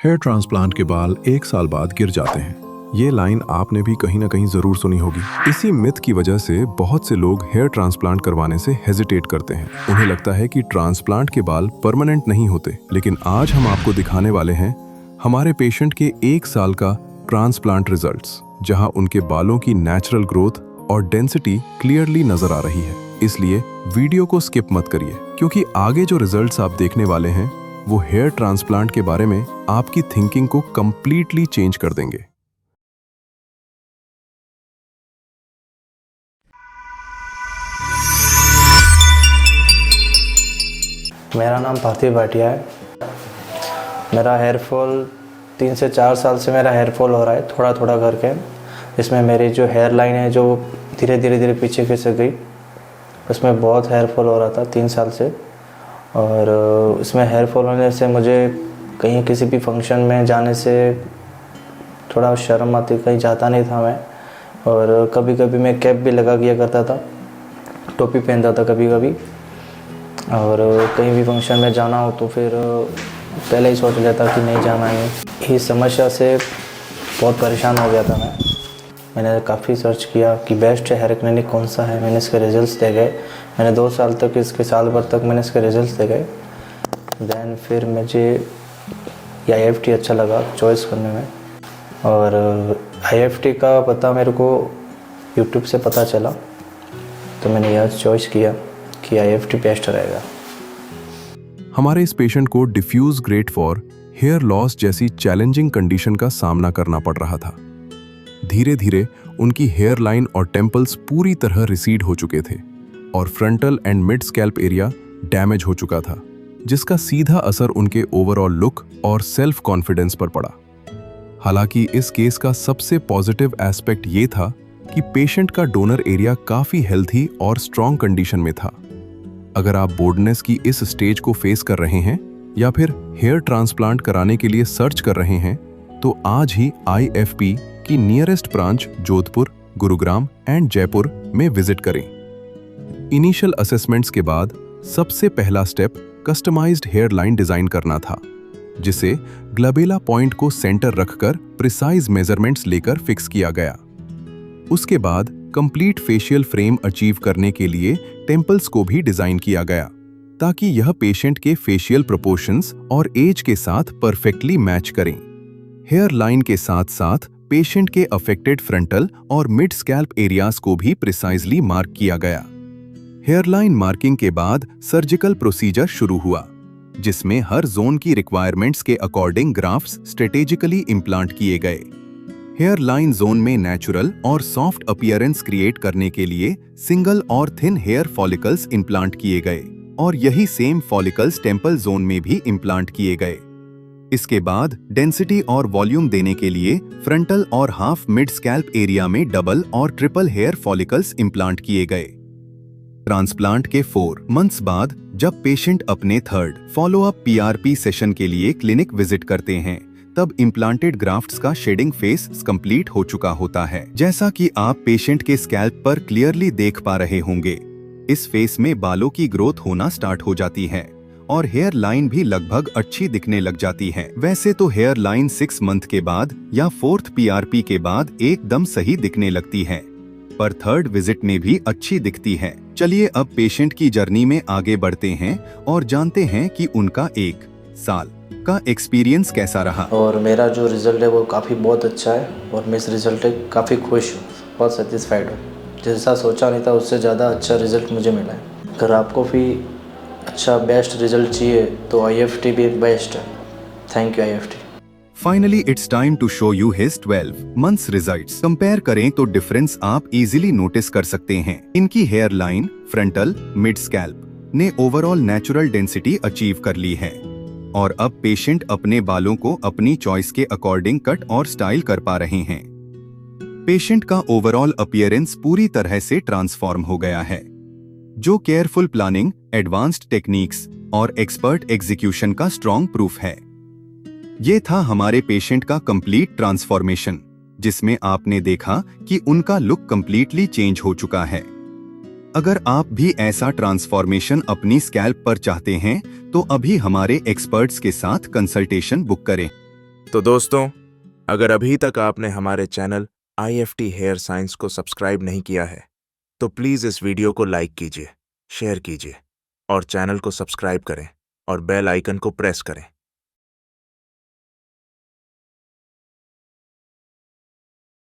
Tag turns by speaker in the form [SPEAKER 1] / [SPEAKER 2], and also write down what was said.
[SPEAKER 1] Hair transplant के बाल 1 साल बाद गिर जाते हैं। ये लाइन आपने भी कहीं ना कहीं जरूर सुनी होगी। इसी मिथ की वजह से बहुत से लोग हेयर ट्रांसप्लांट करवाने से हेजिटेट करते हैं। उन्हें लगता है कि ट्रांसप्लांट के बाल परमानेंट नहीं होते। लेकिन आज हम आपको दिखाने वाले हैं हमारे पेशेंट के 1 साल का ट्रांसप्लांट रिजल्ट्स, जहां उनके बालों की नेचुरल ग्रोथ और डेंसिटी क्लियरली नजर आ रही है। इसलिए वीडियो को स्किप मत करिए, क्योंकि आगे जो रिजल्ट्स आप देखने वाले हैं वो हेयर ट्रांसप्लांट के बारे में आपकी थिंकिंग को कंप्लीटली चेंज कर देंगे।
[SPEAKER 2] मेरा नाम पार्थिव भाटिया है। मेरा हेयर फॉल 3 से 4 साल से मेरा हेयर फॉल हो रहा है, थोड़ा थोड़ा करके। इसमें मेरी जो हेयर लाइन है जो धीरे धीरे पीछे खिसक गई, उसमें बहुत हेयर फॉल हो रहा था 3 साल से। और इसमें हेयर फॉल होने से मुझे कहीं किसी भी फंक्शन में जाने से थोड़ा शर्म आती, कहीं जाता नहीं था मैं। और कभी कभी मैं कैप भी लगा किया करता था, टोपी पहनता था कभी कभी। और कहीं भी फंक्शन में जाना हो तो फिर पहले ही सोच लेता कि नहीं जाना है। इस समस्या से बहुत परेशान हो गया था मैंने काफ़ी सर्च किया कि बेस्ट हेयर क्लिनिक कौन सा है। मैंने इसके रिजल्ट्स देखे। मैंने 2 साल तक, इसके साल भर तक मैंने इसके रिजल्ट्स देखे। देन फिर मुझे IFT अच्छा लगा चॉइस करने में। और IFT का पता मेरे को यूट्यूब से पता चला, तो मैंने यह चॉइस किया कि IFT बेस्ट रहेगा।
[SPEAKER 1] हमारे इस पेशेंट को diffuse grade four hair loss जैसी चैलेंजिंग कंडीशन का सामना करना पड़ रहा था। धीरे धीरे उनकी हेयर लाइन और टेम्पल्स पूरी तरह रिसीड हो चुके थे और frontal and mid scalp area damage हो चुका था, जिसका सीधा असर उनके ओवरऑल लुक और सेल्फ कॉन्फिडेंस पर पड़ा। हालांकि इस केस का सबसे पॉजिटिव एस्पेक्ट ये था कि पेशेंट का डोनर एरिया काफी हेल्थी और स्ट्रॉन्ग कंडीशन में था। अगर आप बोल्डनेस की इस स्टेज को फेस कर रहे हैं या फिर हेयर ट्रांसप्लांट कराने के लिए सर्च कर रहे हैं, तो आज ही IFP की nearest branch Jodhpur, Gurugram and Jaipur में विजिट करें। इनिशियल असेसमेंट्स के बाद सबसे पहला step customised hair line design करना था, जिसे ग्लबेला पॉइंट को सेंटर रखकर प्रिसाइज मेजरमेंट्स लेकर फिक्स किया गया। उसके बाद कंप्लीट फेशियल फ्रेम अचीव करने के लिए टेम्पल्स को भी डिजाइन किया गया, ताकि यह पेशेंट के फेशियल प्रोपोर्शंस और एज के साथ परफेक्टली मैच करें। हेयर लाइन के साथ साथ पेशेंट के अफेक्टेड फ्रंटल और मिड स्कैल्प एरियाज को भी प्रिसाइजली मार्क किया गया। हेयरलाइन मार्किंग के बाद सर्जिकल प्रोसीजर शुरू हुआ, जिसमें हर जोन की रिक्वायरमेंट्स के अकॉर्डिंग ग्राफ्ट्स स्ट्रेटेजिकली इम्प्लांट किए गए। हेयर लाइन जोन में नेचुरल और सॉफ्ट अपीयरेंस क्रिएट करने के लिए सिंगल और थिन हेयर फॉलिकल्स इम्प्लांट किए गए और यही सेम फॉलिकल्स टेम्पल जोन में भी इम्प्लांट किए गए। इसके बाद डेंसिटी और वॉल्यूम देने के लिए फ्रंटल और हाफ मिड स्कैल्प एरिया में डबल और ट्रिपल हेयर फॉलिकल्स इम्प्लांट किए गए। ट्रांसप्लांट के 4 मंथ्स बाद जब पेशेंट अपने 3rd फॉलोअप PRP सेशन के लिए क्लिनिक विजिट करते हैं, तब इम्प्लांटेड ग्राफ्ट्स का शेडिंग फेस कंप्लीट हो चुका होता है। जैसा कि आप पेशेंट के स्कैल्प पर क्लियरली देख पा रहे होंगे, इस फेस में बालों की ग्रोथ होना स्टार्ट हो जाती है और हेयर लाइन भी लगभग अच्छी दिखने लग जाती है। वैसे तो हेयर लाइन 6 मंथ के बाद या 4th PRP के बाद एकदम सही दिखने लगती है, पर 3rd विजिट में भी अच्छी दिखती है। चलिए अब पेशेंट की जर्नी में आगे बढ़ते हैं और जानते हैं कि उनका 1 साल का एक्सपीरियंस कैसा रहा।
[SPEAKER 2] और मेरा जो रिज़ल्ट है वो काफ़ी बहुत अच्छा है और मैं इस रिज़ल्ट से काफ़ी खुश हूँ, बहुत सेटिस्फाइड हूँ। जैसा सोचा नहीं था उससे ज़्यादा अच्छा रिज़ल्ट मुझे मिला है। अगर आपको भी अच्छा बेस्ट रिज़ल्ट चाहिए तो IFT भी बेस्ट है। Thank you IFT।
[SPEAKER 3] Finally, it's time to show you his 12 months results. Compare करें तो डिफरेंस आप इजीली नोटिस कर सकते हैं। इनकी hair line, frontal, mid scalp ने ओवरऑल नेचुरल डेंसिटी अचीव कर ली है और अब पेशेंट अपने बालों को अपनी चॉइस के अकॉर्डिंग कट और स्टाइल कर पा रहे हैं। पेशेंट का ओवरऑल अपीयरेंस पूरी तरह से ट्रांसफॉर्म हो गया है, जो केयरफुल प्लानिंग, एडवांस्ड टेक्निक्स और एक्सपर्ट एग्जीक्यूशन का स्ट्रॉन्ग प्रूफ है। ये था हमारे पेशेंट का कंप्लीट ट्रांसफॉर्मेशन, जिसमें आपने देखा कि उनका लुक कंप्लीटली चेंज हो चुका है। अगर आप भी ऐसा ट्रांसफॉर्मेशन अपनी स्कैल्प पर चाहते हैं तो अभी हमारे एक्सपर्ट्स के साथ कंसल्टेशन बुक करें।
[SPEAKER 4] तो दोस्तों, अगर अभी तक आपने हमारे चैनल IFT हेयर साइंस को सब्सक्राइब नहीं किया है तो प्लीज़ इस वीडियो को लाइक कीजिए, शेयर कीजिए और चैनल को सब्सक्राइब करें और बेल आइकन को प्रेस करें